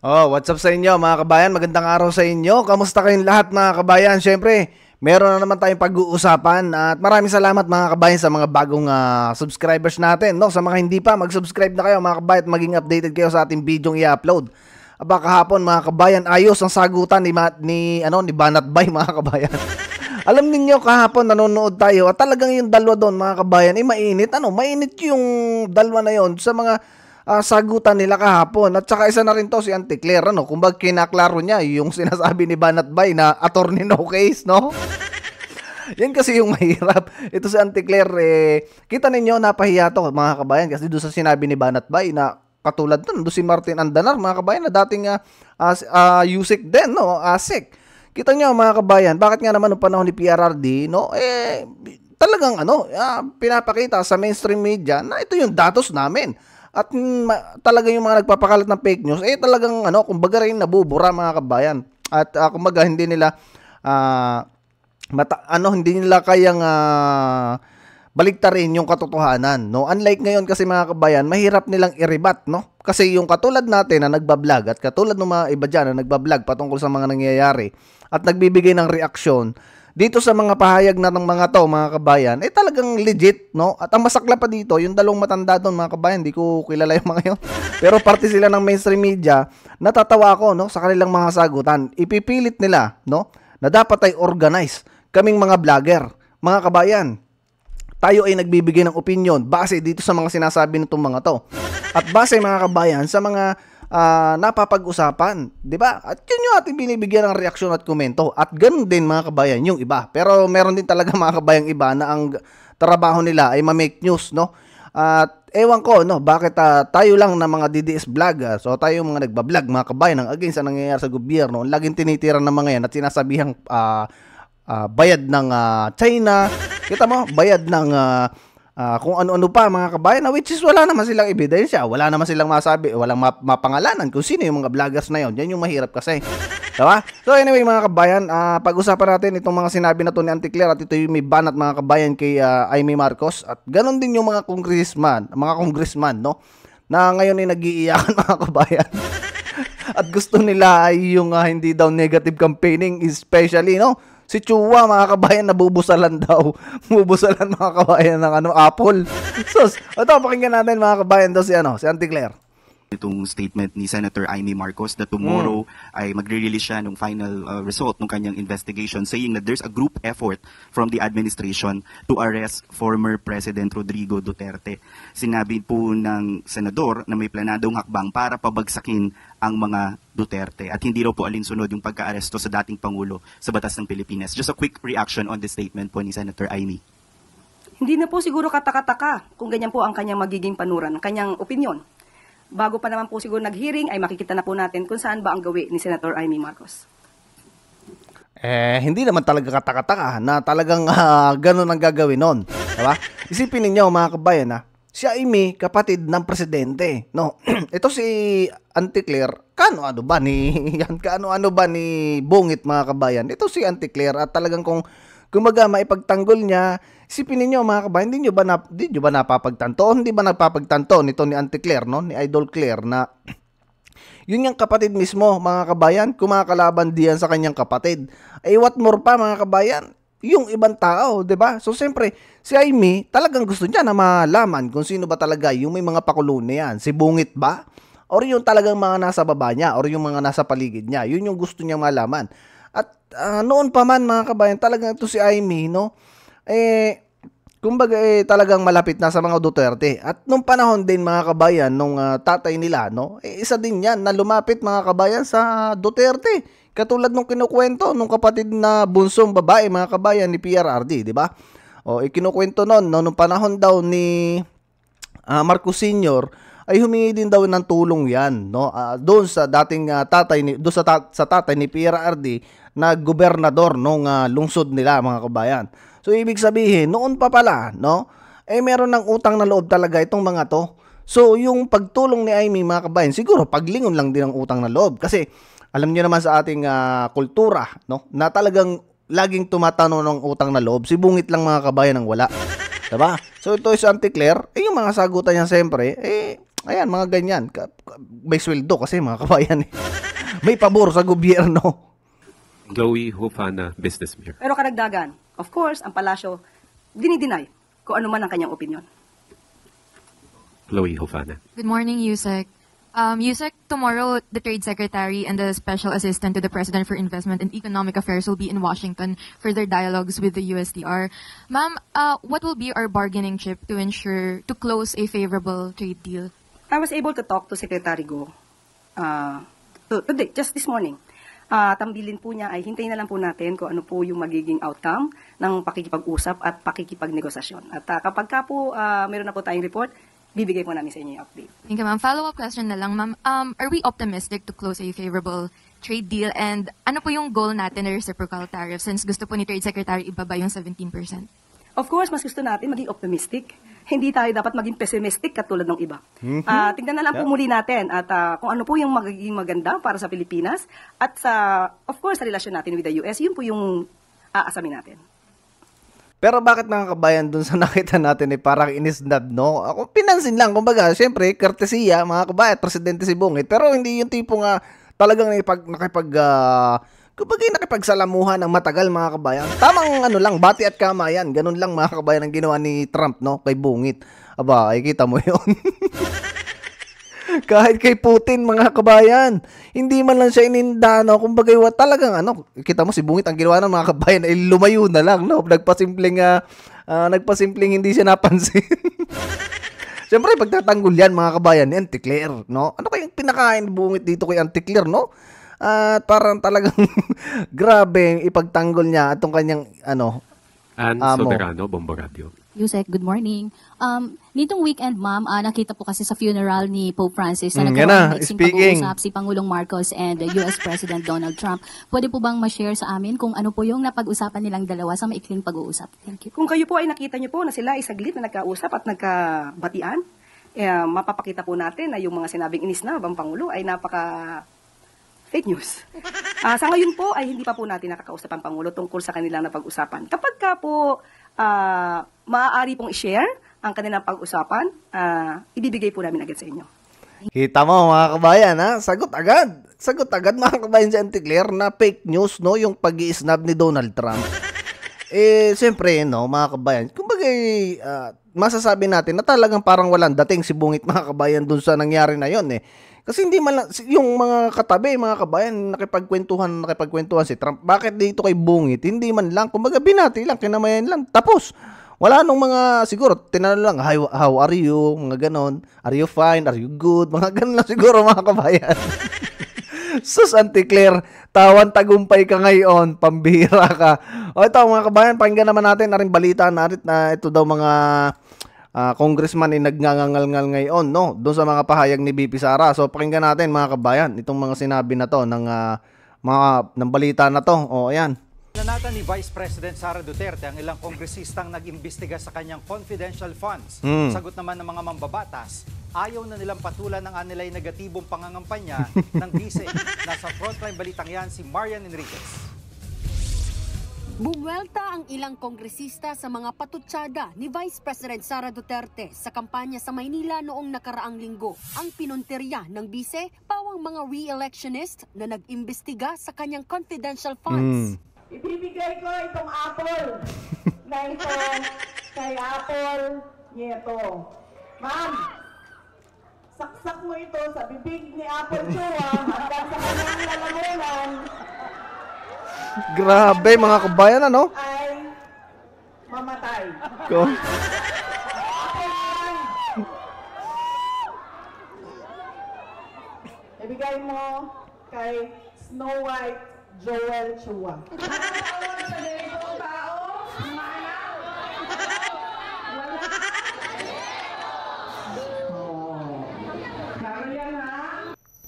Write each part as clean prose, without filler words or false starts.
Oh, what's up sa inyo mga kabayan? Magandang araw sa inyo. Kamusta kayong lahat mga kabayan? Siyempre, meron na naman tayong pag-uusapan at maraming salamat mga kabayan sa mga bagong subscribers natin. No? Sa mga hindi pa, mag-subscribe na kayo mga kabayan at maging updated kayo sa ating video i-upload. Aba kahapon mga kabayan, ayos ang sagutan ni Banat Bay mga kabayan. Alam niyo kahapon nanonood tayo at talagang yung dalawa doon mga kabayan ay mainit. Mainit yung dalawa na yon sa mga sagutan nila kahapon. At saka isa na rin to si Auntie Claire, kumbaga kinaklaro niya yung sinasabi ni Banat Bay na attorney no case, no? Yan kasi yung mahirap. Ito si Auntie Claire, kita ninyo, napahiya to mga kabayan kasi doon sa sinabi ni Banat Bay na katulad doon si Martin Andanar mga kabayan na dating USIC din, no? ASIC. Kita nyo mga kabayan, bakit nga naman noong panahon ni PRRD, no? Talagang pinapakita sa mainstream media na ito yung datos namin. At talaga yung mga nagpapakalat ng fake news, talagang kumbaga rin nabubura mga kabayan. At kumbaga hindi nila hindi nila kayang baliktarin yung katotohanan, no? Unlike ngayon kasi mga kabayan, mahirap nilang i-rebat, no? Kasi yung katulad natin na nagba-vlog at katulad ng mga iba dyan na nagba-vlog patungkol sa mga nangyayari at nagbibigay ng reaksyon dito sa mga pahayag na ng mga to, mga kabayan, talagang legit, no? At ang masakla pa dito, yung dalawang matanda doon, mga kabayan, di ko kilala yung mga yun. Pero parte sila ng mainstream media, natatawa ako, no, sa kanilang mga sagutan. Ipipilit nila, no, na dapat ay organize kaming mga vlogger, mga kabayan. Tayo ay nagbibigay ng opinion base dito sa mga sinasabi nitong mga to. At base mga kabayan sa mga napapag-usapan, 'di ba? At yun yung ating binibigyan ng reaksyon at komento. At ganun din mga kabayan yung iba. Pero meron din talaga mga kabayang iba na ang trabaho nila ay ma-make news, no? At ewan ko, no, bakit tayo lang na mga DDS vlog, so tayo mga nagba-vlog mga kabayan ng against sa nangyayari sa gobyerno, laging tinitira ng mga yan at sinasabihang bayad ng China, kita mo, bayad ng kung ano-ano pa mga kabayan, na which is wala naman silang ebidensya, wala naman silang masabi, walang mapangalanan kung sino yung mga vloggers na yon. Yan yung mahirap kasi, diba? So anyway mga kabayan, pag-usapan natin itong mga sinabi na to ni Auntie Claire at ito yung may banat mga kabayan kay Amy Marcos at ganon din yung mga congressman, no, na ngayon ay nag-iiyakan mga kabayan. At gusto nila ay yung hindi daw negative campaigning, especially, no, si Chua mga kabayan nabubusalan daw. Bubusalan mga kabayan ng apple. So, ito pakinggan natin mga kabayan daw si Auntie Claire. Itong statement ni Senator Amy Marcos that tomorrow ay magre-release siya ng final result ng kanyang investigation, saying that there's a group effort from the administration to arrest former President Rodrigo Duterte. Sinabi po ng senador na may planadong hakbang para pabagsakin ang mga Duterte at hindi raw po alinsunod yung pagka-aresto sa dating Pangulo sa batas ng Pilipinas. Just a quick reaction on the statement po ni Senator Amy. Hindi na po siguro katakataka kung ganyan po ang kanyang magiging panuran, ang kanyang opinion. Bago pa naman po siguro nag-hearing ay makikita na po natin kung saan ba ang gawi ni Senator Amy Marcos. Hindi naman talaga katakataka na talagang ganun ang gagawin nun. Diba? Isipin ninyo mga kabayan si Amy, kapatid ng presidente. No? Ito si Auntie Claire, kaano-ano ba ni Bungit mga kabayan. Ito si Auntie Claire at talagang kung kumaga maipagtanggol niya, isipin ninyo mga kabayan, hindi nyo ba napapagtanto? O hindi ba napapagtanto nito ni Auntie Claire, no? Ni Idol Claire na yun yung kapatid mismo mga kabayan, kumakalaban diyan sa kanyang kapatid. What more pa mga kabayan, yung ibang tao, 'di ba? So siyempre, si Amy talagang gusto niya na malaman kung sino ba talaga yung may mga pakulo na yan. Si Bungit ba? Or yung talagang mga nasa baba niya, or yung mga nasa paligid niya. Yun yung gusto niya malaman. At noon pa man mga kabayan, talagang ito si Amy, no? Kumbaga talagang malapit na sa mga Duterte. At nung panahon din mga kabayan, nung tatay nila, no? Isa din yan na lumapit mga kabayan sa Duterte. Katulad nung kinukwento nung kapatid na bunsong babae mga kabayan ni PRRD, di ba? Kinukwento noon, no, nung panahon daw ni Marcos Sr., ay humingi din daw ng tulong yan, no? Doon sa dating sa tatay ni PRRD na gobernador nung lungsod nila mga kabayan. So ibig sabihin, noon pa pala, no? Meron ng utang na loob talaga itong mga to. So yung pagtulong ni Amy mga kabayan, siguro paglingon lang din ang utang na loob kasi alam niyo naman sa ating kultura, no, na talagang laging tumatano ng utang na loob. Si Bungit lang mga kabayan ang wala. Diba? So ito is Auntie Claire, yung mga sagutan niya siyempre, Ayan, mga ganyan. May sweldo kasi mga kabayan. May pabor sa gobyerno. Chloe Hufana, Business Mirror. Pero karagdagan, of course, ang palasyo, dinideny kung ano man ang kanyang opinion. Chloe Hufana. Good morning, Yusek. Yusek, tomorrow the Trade Secretary and the Special Assistant to the President for Investment and Economic Affairs will be in Washington for their dialogues with the USTR. Ma'am, what will be our bargaining chip to close a favorable trade deal? I was able to talk to Secretary Go today, just this morning. Tambilin po niya ay hintayin na lang po natin kung ano po yung magiging outcome ng pakikipag-usap at pakikipagnegosasyon. At kapag ka po meron na po tayong report, bibigay po namin sa inyo yung update. Thank you, ma'am. Follow-up question na lang, ma'am. Are we optimistic to close a favorable trade deal? And ano po yung goal natin na reciprocal tariff since gusto po ni Trade Secretary ibaba yung 17%? Of course, mas gusto natin maging optimistic. Hindi tayo dapat maging pessimistic katulad ng iba. Tingnan na lang po muli natin at kung ano po yung magiging maganda para sa Pilipinas at of course, sa relasyon natin with the US, yun po yung aasamin natin. Pero bakit mga kabayan dun sa nakita natin parang inisnab, no? Ako pinansin lang, kumbaga, syempre, kortesiya, mga kabayan, presidente si Bungit, pero hindi yung tipo nga talagang nakipagsalamuhan ng matagal, mga kabayan. Tamang ano lang, bati at kamayan, ganun lang mga kabayan ang ginawa ni Trump, no? Kay Bungit. Aba, ay kita mo yun. Kahit kay Putin, mga kabayan, hindi man lang siya ininda, no? Kumbaga, talagang, kita mo si Bungit, ang ginawa ng mga kabayan, ay lumayo na lang, no? Nagpasimpleng hindi siya napansin. Siyempre, pagtatanggol yan, mga kabayan, ni Auntie Claire, no? Ano kayong pinakain ni Bungit dito kay Auntie Claire, no? At parang talagang grabe ipagtanggol niya atong kanyang, Ann amo. Soberano, Bombo Radio. Yusek, good morning. Nitong weekend, ma'am, nakita po kasi sa funeral ni Pope Francis na yan nagkaroon na, ng maiksing speaking. pag-uusap si Pangulong Marcos and US President Donald Trump. Pwede po bang ma-share sa amin kung ano po yung napag-usapan nilang dalawa sa maikling pag-uusap? Thank you. Kung kayo po ay nakita niyo po na sila ay saglit na nagkausap at nagkabatian, mapapakita po natin na yung mga sinabing inisnab ang Pangulo ay fake news. Sa ngayon po ay hindi pa po natin nakakausap ang Pangulo tungkol sa kanilang napag-usapan. Kapag ka po maaari pong i-share ang kanilang pag-usapan, ibibigay po namin agad sa inyo. Kita mo, mga kabayan, ha? Sagot agad, mga kabayan, si Auntie Claire na fake news, no? Yung pag-i-snub ni Donald Trump. Siyempre, no, mga kabayan, kumbaga, masasabi natin na talagang parang walang dating si Bungit, mga kabayan, dun sa nangyari na yon, eh. Kasi hindi man lang, yung mga katabi, mga kabayan, nakipagkwentuhan si Trump. Bakit dito kay Bungit? Hindi man lang, kumbaga binati lang, kinamayan lang, tapos. Wala nung mga, siguro, tinanong lang, how are you? Mga ganon. Are you fine? Are you good? Mga ganon lang siguro, mga kabayan. Sus, Auntie Claire, tawan tagumpay ka ngayon, pambihira ka. O ito, mga kabayan, pakinggan naman natin na rin balita natin na ito daw mga congressman ay nagngangangal ngayon, no? Doon sa mga pahayag ni BP Sara. So, pakinggan natin, mga kabayan, itong mga sinabi na to ng balita na to. O, ayan. Nanata ni Vice President Sara Duterte ang ilang kongresistang nag-imbestiga sa kanyang confidential funds. Sagot naman ng mga mambabatas, ayaw na nilang patulan ng anilay negatibong pangangampanya ng bise. Nasa frontline balitang yan si Marian Enriquez. Bumwelta ang ilang kongresista sa mga patutsada ni Vice President Sara Duterte sa kampanya sa Maynila noong nakaraang linggo. Ang pinunterya ng bise, pawang mga re-electionist na nag-imbestiga sa kanyang confidential funds. Ibibigay ko itong apple na ito kay Apple Nieto. Ma'am, saksak mo ito sa bibig ni Apple Chua hanggang sa kanyang lalamunan. Grabe, mga kabayan, ano? Ay mamatay. Ibigay mo kay Snow White Joel Chua.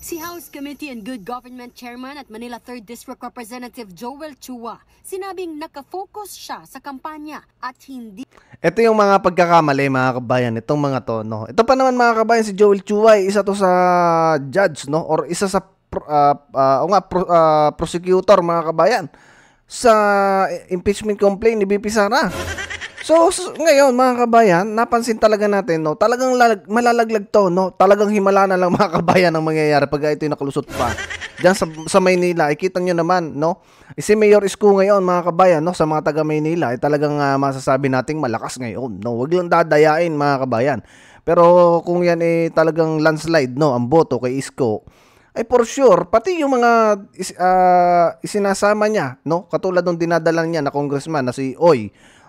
Si House Committee on Good Government Chairman at Manila 3rd District Representative Joel Chua, sinabing nakafocus siya sa kampanya at hindi. Ito yung mga pagkakamali, mga kabayan, itong mga to, no? Ito pa naman, mga kabayan, si Joel Chua, isa to sa judge, no? Or isa sa prosecutor, mga kabayan, sa impeachment complaint ni BP Sara. So, ngayon mga kabayan, napansin talaga natin, no, talagang malalaglag to, no, talagang himala na lang mga kabayan ang mangyayari pag ito'y nakalusot pa. Diyan sa Maynila, ikita nyo naman, no, si Mayor Isko ngayon mga kabayan, no, sa mga taga Maynila, ay talagang masasabi nating malakas ngayon, no, wag lang dadayain mga kabayan. Pero kung yan talagang landslide, no, ang boto kay Isko, ay for sure, pati yung mga isinasama niya, no, katulad ng dinadala niya na congressman na si Oy,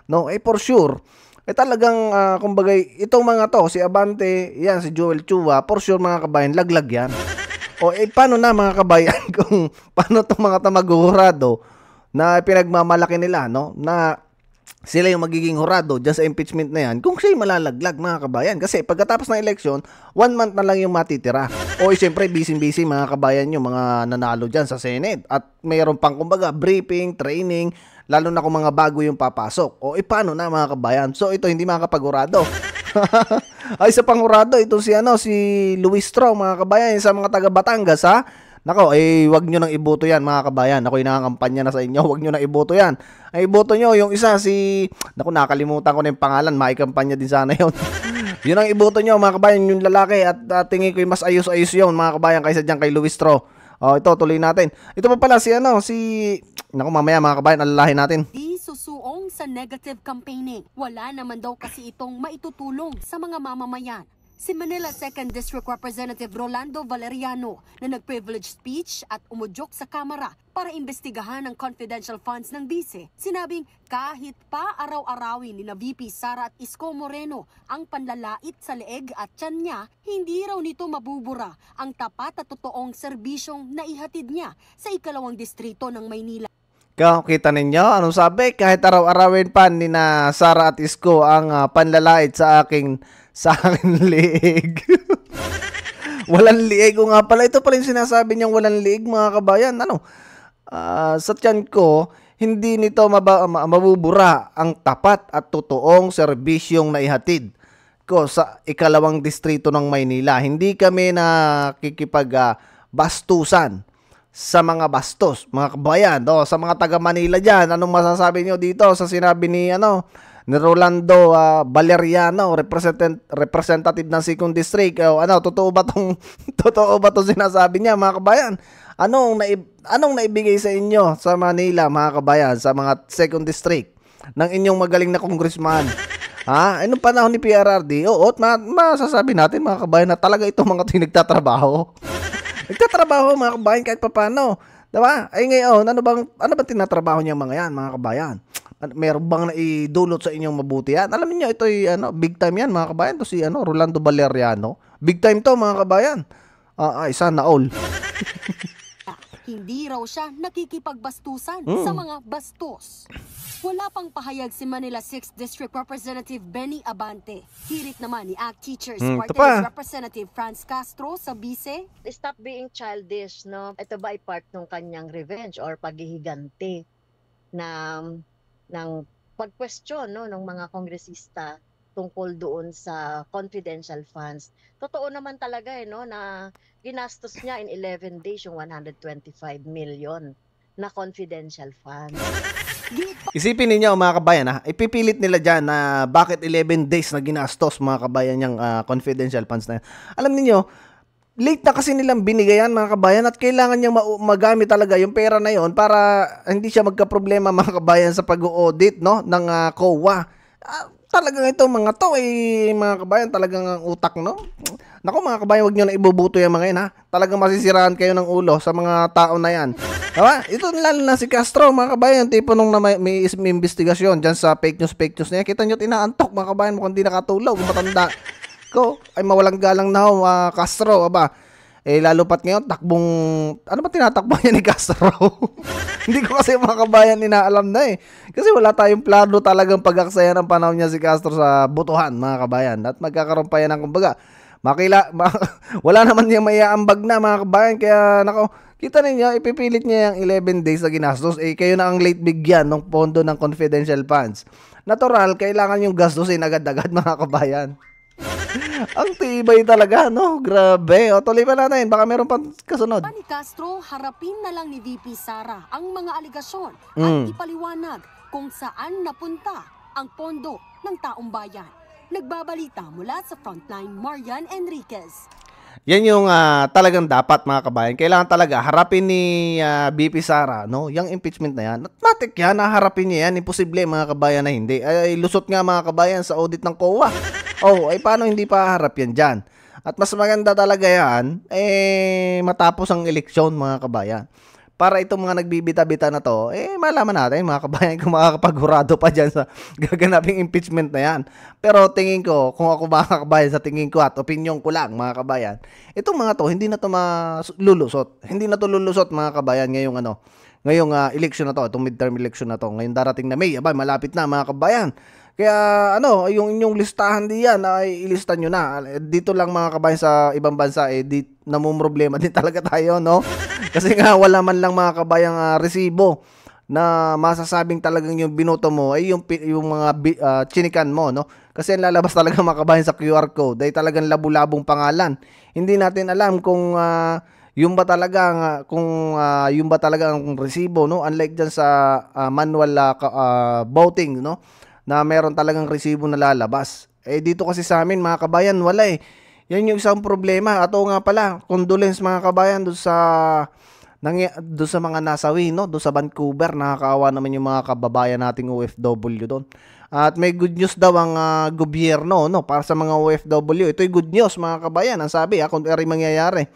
no, for sure, talagang, kumbaga, itong mga to, si Abante, yan, si Joel Chua, for sure, mga kabayan, laglag yan. Paano na, mga kabayan, kung paano itong mga tamaguhurado na pinagmamalaki nila, no, na sila yung magiging hurado dyan sa impeachment na yan, kung siya'y malalaglag, mga kabayan. Kasi pagkatapos ng election, 1 month na lang yung matitira. Siyempre, busy-busy, mga kabayan, yung mga nanalo dyan sa Senate. At mayroon pang, kumbaga, briefing, training, lalo na kung mga bago yung papasok. Paano na, mga kabayan? So, ito hindi makakapagurado. Ay, sa pangurado, ito si Luis Strong, mga kabayan, sa mga taga Batangas, ha? Nako, wag nyo nang iboto yan, mga kabayan. Ako'y nakakampanya na sa inyo, wag nyo nang iboto yan. Ay, iboto nyo, yung isa naku, nakalimutan ko na yung pangalan, maikampanya din sana yun. Yun ang iboto nyo, mga kabayan, yung lalaki, at tingin ko yung mas ayos-ayos yun, mga kabayan, kaysa dyan kay Luis Strong. Ito, tuloy natin. Ito pa pala naku, mamaya, mga kabayan, alalahin natin. Di susuong sa negative campaigning. Wala naman daw kasi itong maitutulong sa mga mamamayan. Si Manila 2nd District Representative Rolando Valeriano na nag-privilege speech at umudyok sa kamera para imbestigahan ang confidential funds ng bise. Sinabing kahit pa araw-arawin ni na VP Sara at Isko Moreno ang panlalait sa leeg at tiyan niya, hindi raw nito mabubura ang tapat at totoong serbisyong naihatid niya sa 2nd distrito ng Maynila. Kita ninyo, anong sabi? Kahit araw-arawin pa ni na Sara at Isko ang panlalait sa aking liig. Walang liig. Nga pala, ito pa rin sinasabi niyang walang liig, mga kabayan. Sa tiyan ko, hindi nito mabubura ang tapat at totoong serbisyong naihatid ko sa 2nd distrito ng Maynila. Hindi kami nakikipagbastusan sa mga bastos, mga kabayan. Sa mga taga Manila dyan, anong masasabi niyo dito sa sinabi ni Rolando Valeriano, representative ng 2nd District? Totoo ba tong sinasabi niya, mga kabayan? Anong naibigay sa inyo sa Manila, mga kabayan, sa mga 2nd District ng inyong magaling na congressman? Anong panahon ni PRRD? Masasabi natin, mga kabayan, na talaga itong mga nagtatrabaho. Nagtatrabaho, mga kabayan, kahit papano. Diba? Ay ngayon, ano bang tinatrabaho niya mga yan, mga kabayan? Meron bang naidulot sa inyong mabuti yan? Alam niyo, ito big time yan, mga kabayan. Ito si Rolando Valeriano. Big time to, mga kabayan. Sana all. Hindi raw siya nakikipagbastusan sa mga bastos. Wala pang pahayag si Manila 6th District Representative Benny Abante. Hirit naman ni ACT Teachers Party Representative Franz Castro sa bise. Stop being childish, no? Ito ba ay part ng kanyang revenge or paghihiganti ng pag-question, no, ng mga kongresista tungkol doon sa confidential funds. Totoo naman talaga no, na ginastos niya in 11 days yung 125 million na confidential funds. Isipin ninyo, mga kabayan, ipipilit nila dyan na bakit 11 days na ginastos, mga kabayan, yung confidential funds na yan. Alam niyo, late na kasi nilang binigayan, mga kabayan, at kailangan niyang magamit talaga yung pera na yon para hindi siya magka-problema, mga kabayan, sa pag-audit, no, ng COA. Talagang ito, mga to, mga kabayan, talagang ang utak, no? Naku, mga kabayan, wag nyo na ibubuto yung mga yan, Talagang masisiraan kayo ng ulo sa mga tao na yan. Diba? Ito lalo na si Castro, mga kabayan, tipo nung may investigasyon dyan sa fake news na yan. Kita nyo, tinaantok, mga kabayan, mukhang di nakatulog, matanda ko, ay mawalang galang na Castro, aba. Lalo pat ngayon, ano ba tinatakbo niya ni Castro? Hindi ko kasi, mga kabayan, inaalam na Kasi wala tayong plano talagang pag-aksayan ng panahon niya si Castro sa botohan, mga kabayan. At magkakaroon pa yan ng, kumbaga, wala naman niya maiaambag na, mga kabayan. Kaya, kita ninyo, ipipilit niya yung 11 days na ginastos. Kayo na ang late bigyan ng pondo ng confidential funds. Natural, kailangan yung gastusin agad-agad, mga kabayan. Ang tibay talaga, no? Grabe. Tuloy pa natin. Baka meron pang kasunod. Ni Castro, harapin na lang ni VP Sara ang mga aligasyon at ipaliwanag kung saan napunta ang pondo ng taong bayan. Nagbabalita mula sa Frontline, Marian Enriquez. Yan yung talagang dapat mga kabayan. Kailangan talaga harapin ni BP Sara, no? Yung impeachment na yan. Matik yan, naharapin niya yan. Imposible mga kabayan na hindi. Ay, lusot nga mga kabayan sa audit ng COA. Oh, ay paano hindi pa harap yan dyan? At mas maganda talaga yan, matapos ang eleksyon mga kabayan. Para itong mga nagbibita-bita na to, malaman natin mga kabayan kung makakapaghurado pa dyan sa gaganaping impeachment na yan. Pero tingin ko, kung ako mga kabayan, sa tingin ko at opinion ko lang mga kabayan, itong mga to, hindi na to lulusot. Hindi na to lulusot mga kabayan ngayong election na to, itong midterm election na to. Ngayong darating na May, malapit na mga kabayan. Kaya yung inyong listahan diyan ay ilista nyo na. Dito lang mga kabayan sa ibang bansa namumroblema din talaga tayo, no? Kasi nga wala man lang mga kabayang resibo na masasabing talagang yung binoto mo ay yung mga chinikan mo, no? Kasi ang lalabas talaga mga kabayan sa QR code ay talagang labu-labong pangalan. Hindi natin alam kung yung ba talaga ang resibo, no? Unlike dyan sa manual voting, no? Na meron talagang resibo na lalabas. Dito kasi sa amin mga kabayan wala . Yan yung isang problema. At nga pala, condolence mga kabayan doon sa mga nasawi, no? Doon sa Vancouver, nakakaawa naman yung mga kababayan nating OFW doon. At may good news daw ang gobyerno, no? Para sa mga OFW. Ito'y good news mga kabayan. Ang sabi, kung mangyayari.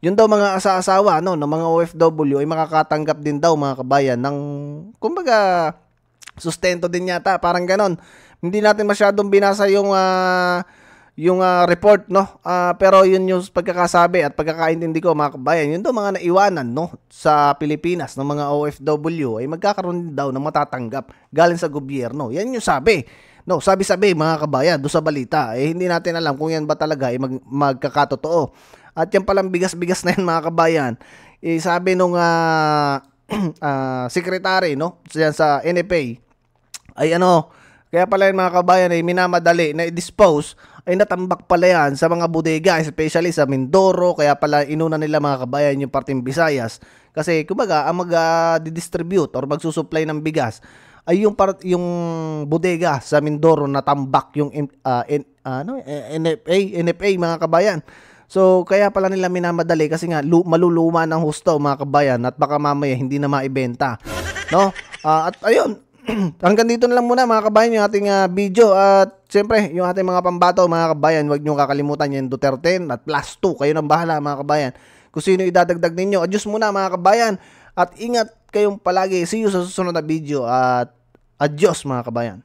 Yun daw mga asa-asawa, no? Ng mga OFW ay makakatanggap din daw mga kabayan ng, kumbaga, sustento din yata, parang ganon. Hindi natin masyadong binasa yung report, no? Pero yun yung pagkakasabi at pagkakaintindi ko mga kabayan, yun daw mga naiwanan, no? Sa Pilipinas ng mga OFW ay magkakaroon din daw ng matatanggap galing sa gobyerno. Yan yung sabi. No, sabi-sabi mga kabayan doon sa balita. Hindi natin alam kung yan ba talaga ay magkakatotoo. At yan palang bigas-bigas na yan mga kabayan. Sabi nung secretary, no? Diyan sa NFA ay kaya pala yung mga kabayan ay minamadali na i-dispose ay natambak pala yan sa mga bodega, especially sa Mindoro. Kaya pala inuna nila mga kabayan yung parteng Visayas kasi kumbaga ang mag-distribute or magsusupply ng bigas ay yung bodega sa Mindoro natambak yung NFA mga kabayan. So kaya pala nila minamadali kasi nga maluluma ng husto mga kabayan at baka mamaya hindi na maibenta, no? At ayun, hanggang dito na lang muna mga kabayan yung ating video. At siyempre yung ating mga pambato mga kabayan, huwag nyo kakalimutan yung Duterte at +2. Kayo nang bahala mga kabayan kung sino idadagdag ninyo. Adios muna mga kabayan at ingat kayong palagi. See you sa susunod na video at adios mga kabayan.